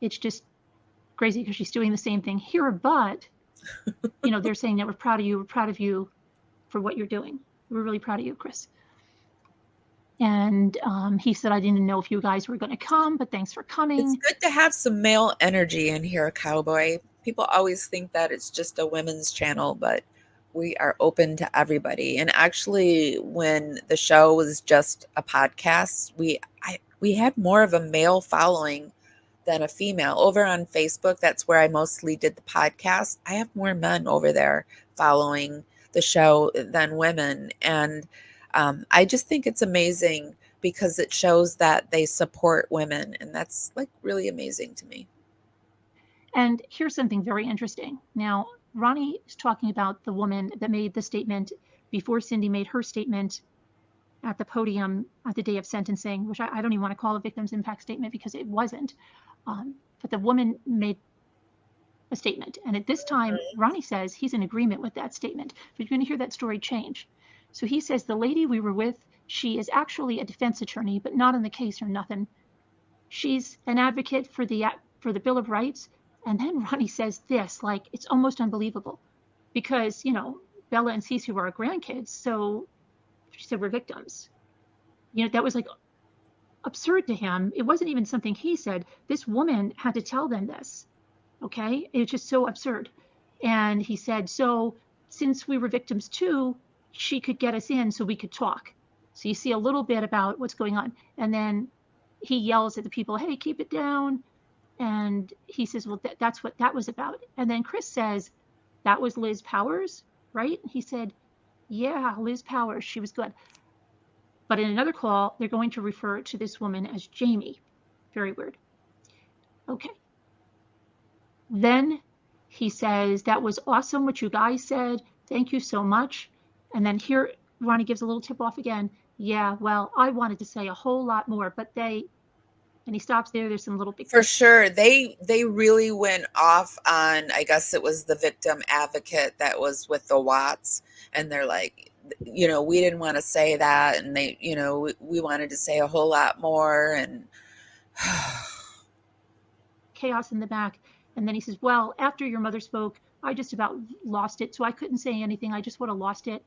It's just crazy because she's doing the same thing here, but you know, they're saying that we're proud of you for what you're doing. We're really proud of you, Chris. And he said, I didn't know if you guys were going to come, but thanks for coming. It's good to have some male energy in here, Cowboy. People always think that it's just a women's channel, but we are open to everybody. And actually, when the show was just a podcast, we had more of a male following than a female. Over on Facebook, that's where I mostly did the podcast. I have more men over there following the show than women. And I just think it's amazing because it shows that they support women. And that's like really amazing to me. And here's something very interesting. Now, Ronnie is talking about the woman that made the statement before Cindy made her statement at the podium at the day of sentencing, which I don't even want to call a victim's impact statement because it wasn't. But the woman made a statement. And at this time, Ronnie says he's in agreement with that statement. But you're going to hear that story change. So he says, the lady we were with, she is actually a defense attorney, but not in the case or nothing. She's an advocate for the Bill of Rights. And then Ronnie says this, like, it's almost unbelievable because, you know, Bella and Cece were our grandkids. So she said, we're victims. You know, that was like absurd to him. It wasn't even something he said. This woman had to tell them this. Okay. It's just so absurd. And he said, so since we were victims too, she could get us in so we could talk. So you see a little bit about what's going on. And then he yells at the people, hey, keep it down. And he says, well, that's what that was about. And then Chris says, that was Liz Powers, right? He said, yeah, Liz Powers, she was good. But in another call, they're going to refer to this woman as Jamie. Very weird. Okay. Then he says, that was awesome what you guys said. Thank you so much. And then here, Ronnie gives a little tip off again. Yeah, well, I wanted to say a whole lot more, but and he stops there. There's some little big. For sure. They really went off on, I guess it was the victim advocate that was with the Watts. And they're like, you know, we didn't want to say that. And they, you know, we wanted to say a whole lot more. And chaos in the back. And then he says, well, after your mother spoke, I just about lost it. So I couldn't say anything. I just would have lost it.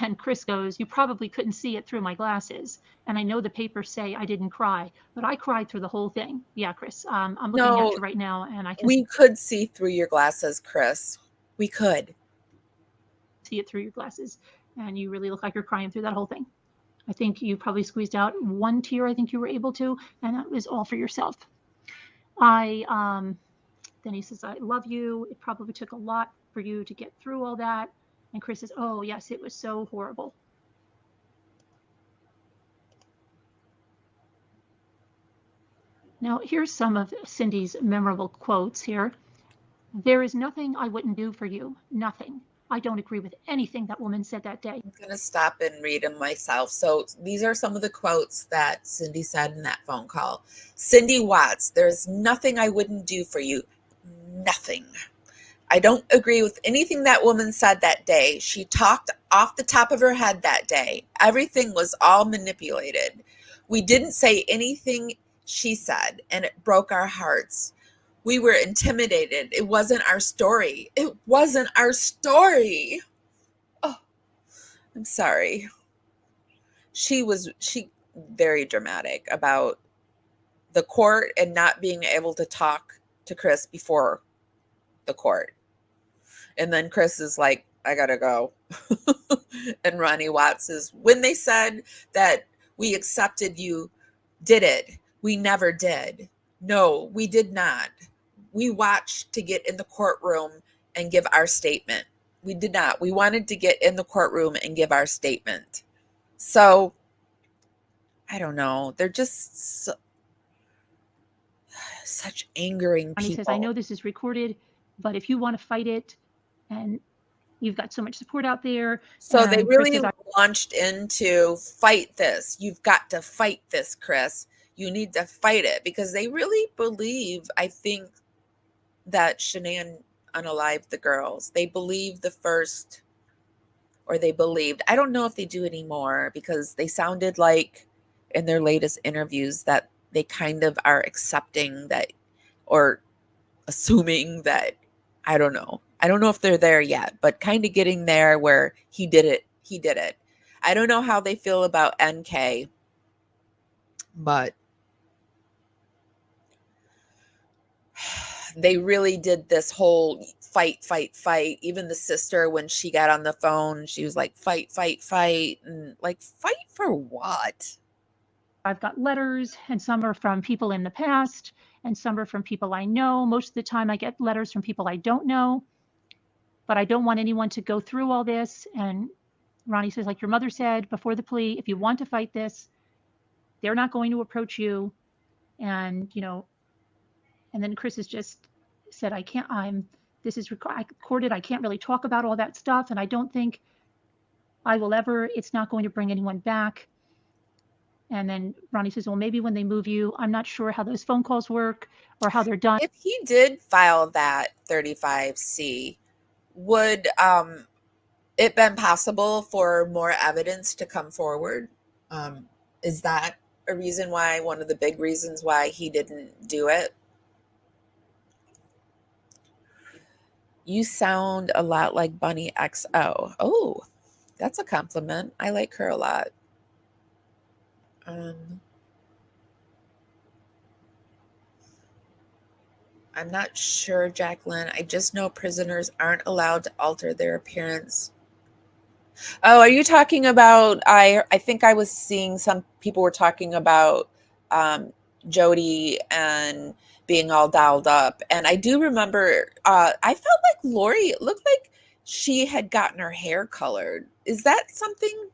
And Chris goes, you probably couldn't see it through my glasses. And I know the papers say I didn't cry, but I cried through the whole thing. Yeah, Chris, I'm looking at you right now and I can we could see through your glasses, Chris. We could see it through your glasses. And you really look like you're crying through that whole thing. I think you probably squeezed out one tear. I think you were able to, and that was all for yourself. Then he says, I love you. It probably took a lot for you to get through all that. And Chris says, oh, yes, it was so horrible. Now, here's some of Cindy's memorable quotes here. There is nothing I wouldn't do for you. Nothing. I don't agree with anything that woman said that day. I'm going to stop and read them myself. So these are some of the quotes that Cindy said in that phone call. Cindy Watts, there's nothing I wouldn't do for you. Nothing. I don't agree with anything that woman said that day. She talked off the top of her head that day. Everything was all manipulated. We didn't say anything she said, and it broke our hearts. We were intimidated. It wasn't our story. It wasn't our story. Oh, I'm sorry. She very dramatic about the court and not being able to talk to Chris before the court. And then Chris is like, I gotta go. And Ronnie Watts is, when they said that we accepted you, did it? We never did. No, we did not. We watched to get in the courtroom and give our statement. We did not. We wanted to get in the courtroom and give our statement. So, I don't know. They're just such angering people. Ronnie says, I know this is recorded, but if you want to fight it, and you've got so much support out there. So they and Chris really says, launched into fight this. You've got to fight this, Chris. You need to fight it, because they really believe, I think, that Shanann unalived the girls. They believed they believed. I don't know if they do anymore, because they sounded like in their latest interviews that they kind of are accepting that, or assuming that, I don't know. I don't know if they're there yet, but kind of getting there where he did it. He did it. I don't know how they feel about NK, but they really did this whole fight. Even the sister, when she got on the phone, she was like, fight. And like, fight for what? I've got letters, and some are from people in the past, and some are from people I know. Most of the time I get letters from people I don't know, but I don't want anyone to go through all this. And Ronnie says, like your mother said before the plea, if you want to fight this, they're not going to approach you. And, and then Chris has just said, this is recorded. I can't really talk about all that stuff. And I don't think I will ever, it's not going to bring anyone back. And then Ronnie says, well, maybe when they move you, I'm not sure how those phone calls work or how they're done. If he did file that 35C, would it been possible for more evidence to come forward? Is that a reason why, one of the big reasons why he didn't do it? You sound a lot like Bunny XO. Oh, that's a compliment. I like her a lot. I'm not sure, Jacqueline. I just know prisoners aren't allowed to alter their appearance. Oh, are you talking about, I think I was seeing some people were talking about Jody and being all dialed up. And I do remember, I felt like Lori, it looked like she had gotten her hair colored. Is that something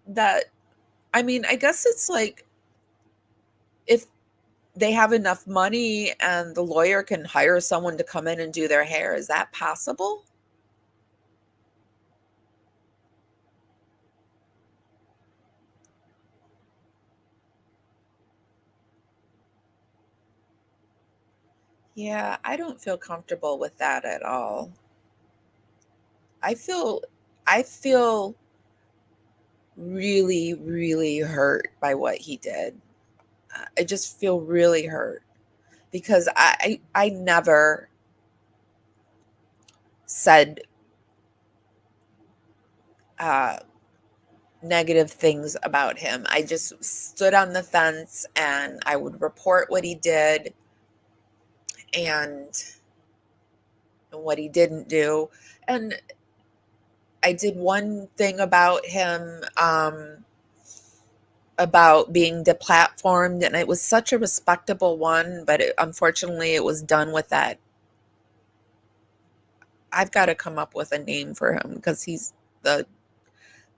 that, I mean, I guess it's like, if they have enough money and the lawyer can hire someone to come in and do their hair, is that possible? Yeah, I don't feel comfortable with that at all. I feel really, really hurt by what he did. I just feel really hurt, because I never said negative things about him. I just stood on the fence and I would report what he did and what he didn't do. And I did one thing about him, about being deplatformed, and it was such a respectable one, but unfortunately it was done with that. I've got to come up with a name for him, because he's the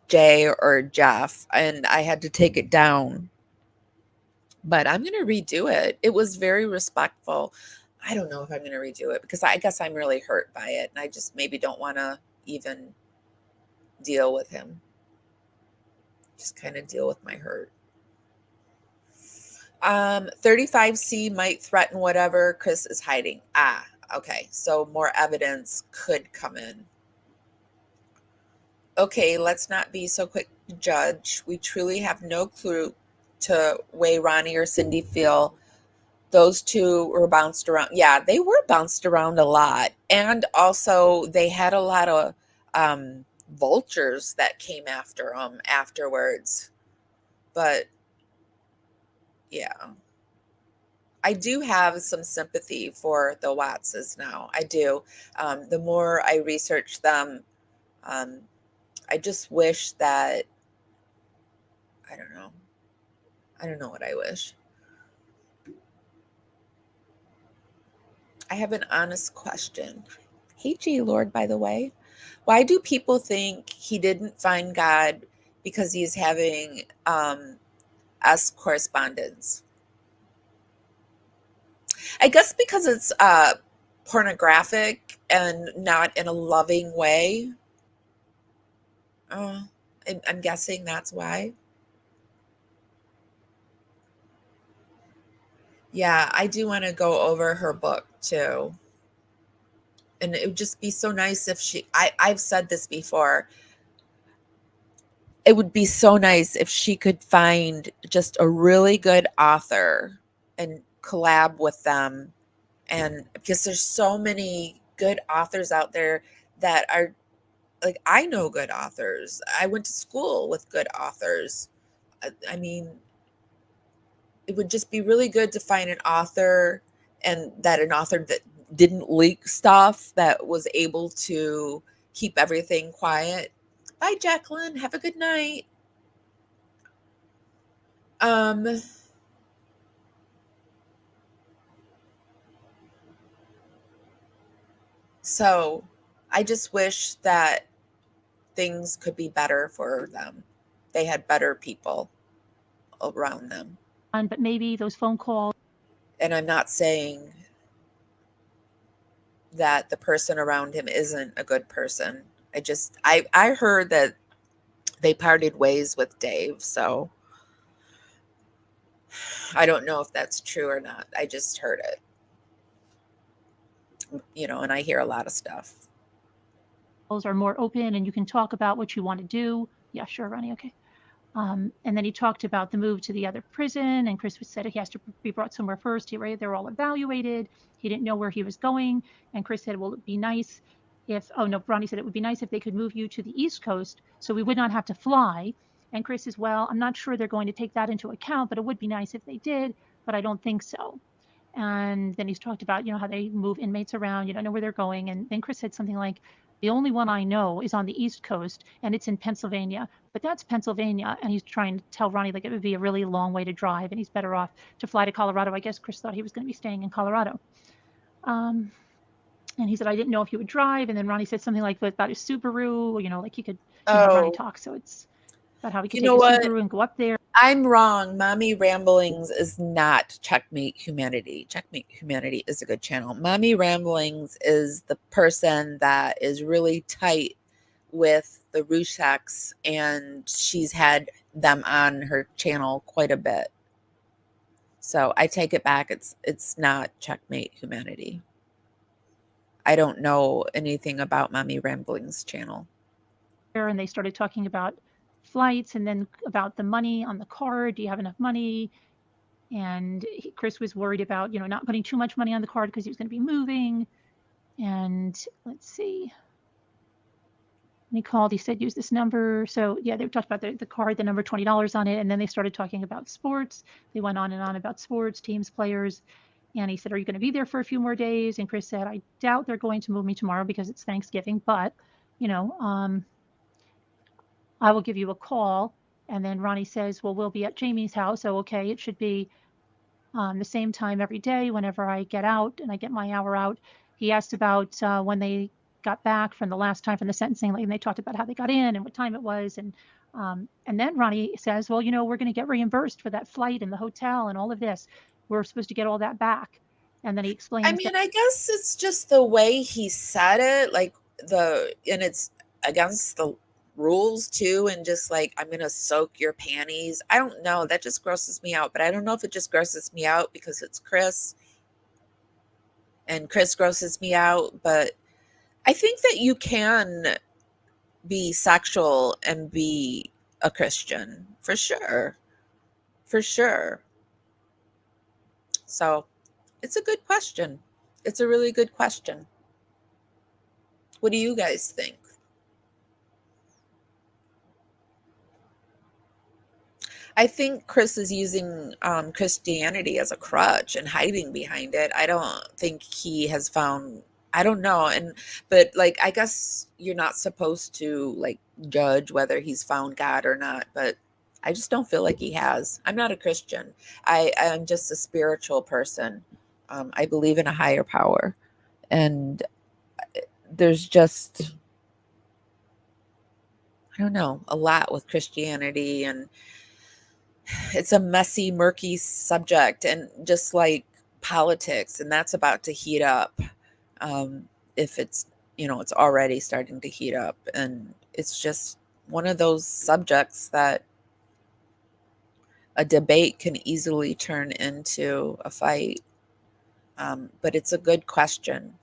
Jay or Jeff, and I had to take it down. But I'm going to redo it. It was very respectful. I don't know if I'm going to redo it, because I guess I'm really hurt by it, and I just maybe don't want to even deal with him. Just kind of deal with my hurt. 35C might threaten whatever Chris is hiding. Ah, okay. So more evidence could come in. Okay, let's not be so quick to judge. We truly have no clue to way Ronnie or Cindy feel. Those two were bounced around. Yeah, they were bounced around a lot. And also they had a lot of vultures that came after them afterwards. But yeah. I do have some sympathy for the Wattses now. I do. The more I research them, I just wish that, I don't know. I don't know what I wish. I have an honest question. Hey, G Lord, by the way. Why do people think he didn't find God because he's having us correspondence? I guess because it's pornographic and not in a loving way. I'm guessing that's why. Yeah, I do want to go over her book too. And it would just be so nice if I've said this before. It would be so nice if she could find just a really good author and collab with them. And because there's so many good authors out there that are like, I know good authors. I went to school with good authors. I mean, it would just be really good to find an author, and that an author that didn't leak stuff, that was able to keep everything quiet. Bye, Jacqueline. Have a good night. So I just wish that things could be better for them. They had better people around them. But maybe those phone calls. And I'm not saying that the person around him isn't a good person. I heard that they parted ways with Dave, so I don't know if that's true or not. I just heard it. And I hear a lot of stuff. Are more open and you can talk about what you want to do. Yeah, sure, Ronnie. Okay. And then he talked about the move to the other prison, and Chris said he has to be brought somewhere first. They're all evaluated. He didn't know where he was going. And Chris said, well, it'd be nice if, Ronnie said it would be nice if they could move you to the East Coast so we would not have to fly. And Chris says, well, I'm not sure they're going to take that into account, but it would be nice if they did, but I don't think so. And then he's talked about, how they move inmates around, you don't know where they're going. And then Chris said something like, the only one I know is on the East Coast and it's in Pennsylvania, but that's Pennsylvania. And he's trying to tell Ronnie like it would be a really long way to drive and he's better off to fly to Colorado. I guess Chris thought he was going to be staying in Colorado. And he said, I didn't know if he would drive. And then Ronnie said something like about his Subaru, like he could, Ronnie talk. So it's about how he could take his Subaru and go up there. I'm wrong. Mommy Ramblings is not Checkmate Humanity. Checkmate Humanity is a good channel. Mommy Ramblings is the person that is really tight with the Rusheks, and she's had them on her channel quite a bit. So I take it back. It's not Checkmate Humanity. I don't know anything about Mommy Ramblings channel. And they started talking about flights and then about the money on the card. Do you have enough money? And Chris was worried about, not putting too much money on the card because he was going to be moving. And let's see. And he called, he said, use this number. So yeah, they talked about the card, the number $20 on it. And then they started talking about sports. They went on and on about sports, teams, players. And he said, are you going to be there for a few more days? And Chris said, I doubt they're going to move me tomorrow because it's Thanksgiving, but I will give you a call. And then Ronnie says, well, we'll be at Jamie's house. So, okay, it should be the same time every day whenever I get out and I get my hour out. He asked about when they got back from the last time from the sentencing, and they talked about how they got in and what time it was. And then Ronnie says, well, we're going to get reimbursed for that flight and the hotel and all of this. We're supposed to get all that back. And then he explains. I mean, I guess it's just the way he said it. Like, and it's against the rules too, and just like, I'm gonna soak your panties. I don't know, that just grosses me out. But I don't know if it just grosses me out because it's Chris, and Chris grosses me out. But I think that you can be sexual and be a Christian, for sure, for sure. So it's a good question. It's a really good question. What do you guys think? I think Chris is using Christianity as a crutch and hiding behind it. I don't think he has found, I don't know. But like, I guess you're not supposed to like judge whether he's found God or not, but I just don't feel like he has. I'm not a Christian. I'm just a spiritual person. I believe in a higher power. And there's just, I don't know, a lot with Christianity, and it's a messy, murky subject, and just like politics, and that's about to heat up. If it's, it's already starting to heat up, and it's just one of those subjects that a debate can easily turn into a fight. But it's a good question,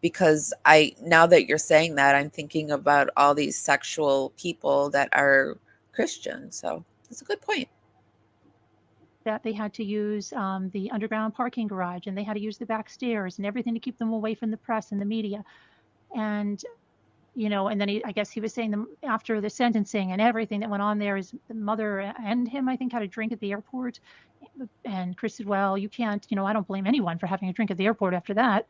because now that you're saying that, I'm thinking about all these sexual people that are Christian. So it's a good point. That they had to use the underground parking garage, and they had to use the back stairs and everything to keep them away from the press and the media. And and then I guess he was saying after the sentencing and everything that went on there, is the mother and him, I think, had a drink at the airport. And Chris said, well, you can't, I don't blame anyone for having a drink at the airport after that.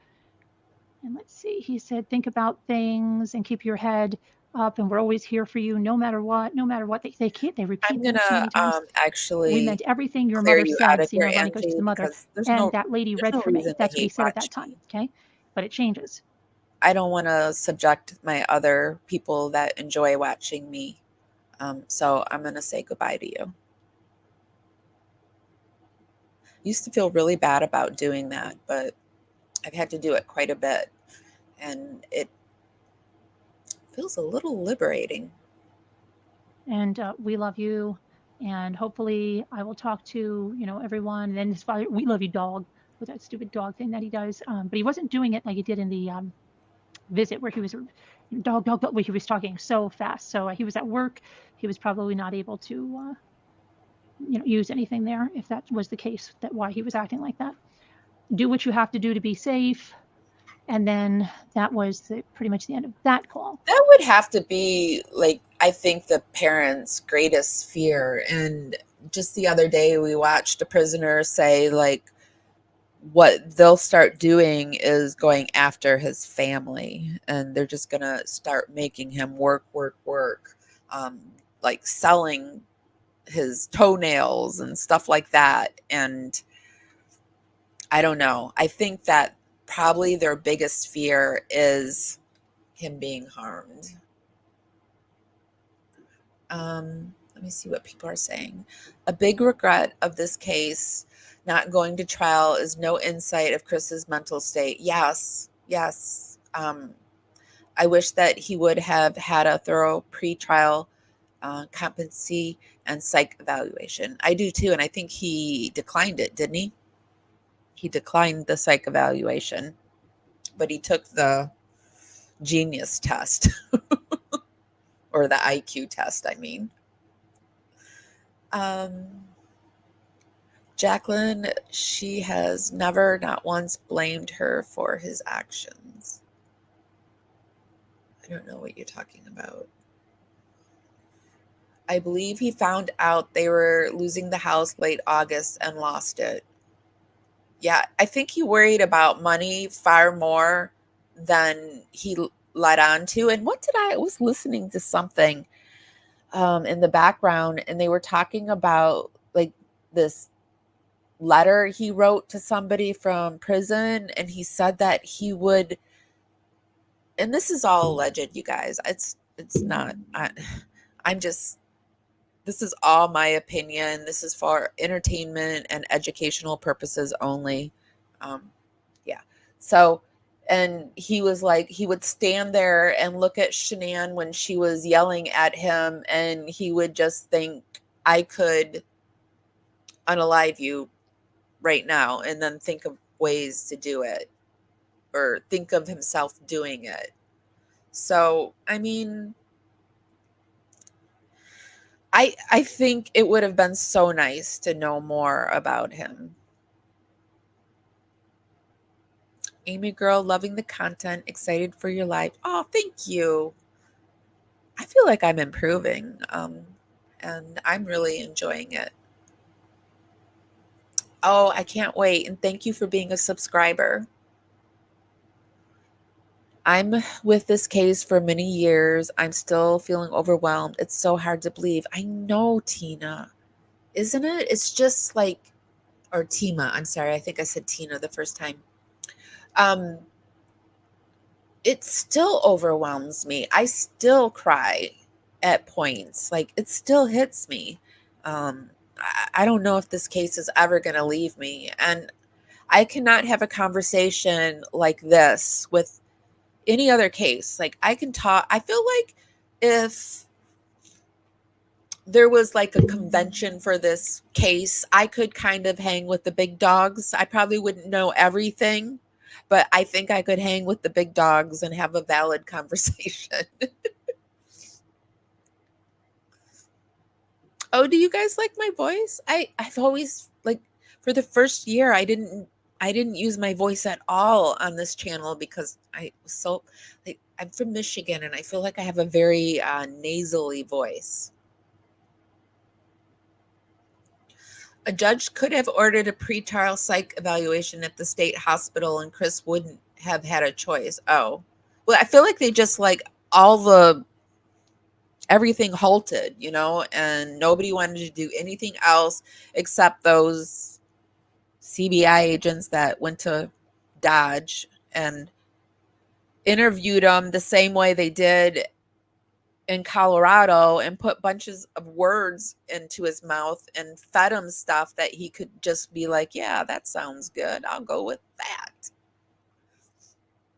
And let's see, he said, think about things and keep your head up, and we're always here for you, no matter what, no matter what. They can't, they repeat I'm that so gonna many times. We actually meant everything your clear mother you out said. of See, here, now Ronnie goes to Angie, the mother, because there's and that lady read no for me. reason to That's what he hate said at that watch time. me. Okay. But it changes. I don't want to subject my other people that enjoy watching me. So I'm gonna say goodbye to you. Used to feel really bad about doing that, but I've had to do it quite a bit, and it feels a little liberating. And we love you. And hopefully I will talk to, everyone. And then his father, we love you, dog, with that stupid dog thing that he does. But he wasn't doing it like he did in the visit where he was dog, dog, dog, where he was talking so fast. So he was at work. He was probably not able to, use anything there if that was the case, that why he was acting like that. Do what you have to do to be safe. And then that was pretty much the end of that call. That would have to be like, I think, the parents' greatest fear. And just the other day, we watched a prisoner say, like, what they'll start doing is going after his family, and they're just gonna start making him work, work, work, um, like selling his toenails and stuff like that. And I don't know. I think that probably their biggest fear is him being harmed. Let me see what people are saying. A big regret of this case not going to trial is no insight of Chris's mental state. Yes, yes. I wish that he would have had a thorough pre-trial competency and psych evaluation. I do too, and I think he declined it, didn't he? He declined the psych evaluation, but he took the genius test or the IQ test, I mean. Jacqueline, she has never, not once, blamed her for his actions. I don't know what you're talking about. I believe he found out they were losing the house late August and lost it. Yeah, I think he worried about money far more than he let on to. And I was listening to something in the background, and they were talking about like this letter he wrote to somebody from prison, and he said that he would, and this is all alleged, you guys, it's not, I'm just, this is all my opinion. This is for entertainment and educational purposes only. Yeah, so And he was like, he would stand there and look at Shanann when she was yelling at him, and he would just think, I could unalive you right now, and then think of ways to do it, or think of himself doing it. So, I mean, I think it would have been so nice to know more about him. Amy girl, loving the content, excited for your life. Oh, thank you. I feel like I'm improving, and I'm really enjoying it. Oh, I can't wait. And thank you for being a subscriber. I'm with this case for many years. I'm still feeling overwhelmed. It's so hard to believe. I know, Tina. Isn't it? It's just like, or Tima. I'm sorry. I think I said Tina the first time. Um, it still overwhelms me. I still cry at points. Like, it still hits me. I don't know if this case is ever going to leave me. And I cannot have a conversation like this with any other case. Like, I can talk. I feel like if there was like a convention for this case, I could kind of hang with the big dogs. I probably wouldn't know everything, but I think I could hang with the big dogs and have a valid conversation. Oh, do you guys like my voice? I've always, like, for the first year I didn't use my voice at all on this channel because I was so, like, I'm from Michigan and I feel like I have a very nasally voice. A judge could have ordered a pretrial psych evaluation at the state hospital and Chris wouldn't have had a choice. Oh, well, I feel like they just, like, everything halted, and nobody wanted to do anything else except those CBI agents that went to Dodge and interviewed him the same way they did in Colorado and put bunches of words into his mouth and fed him stuff that he could just be like, yeah, that sounds good. I'll go with that.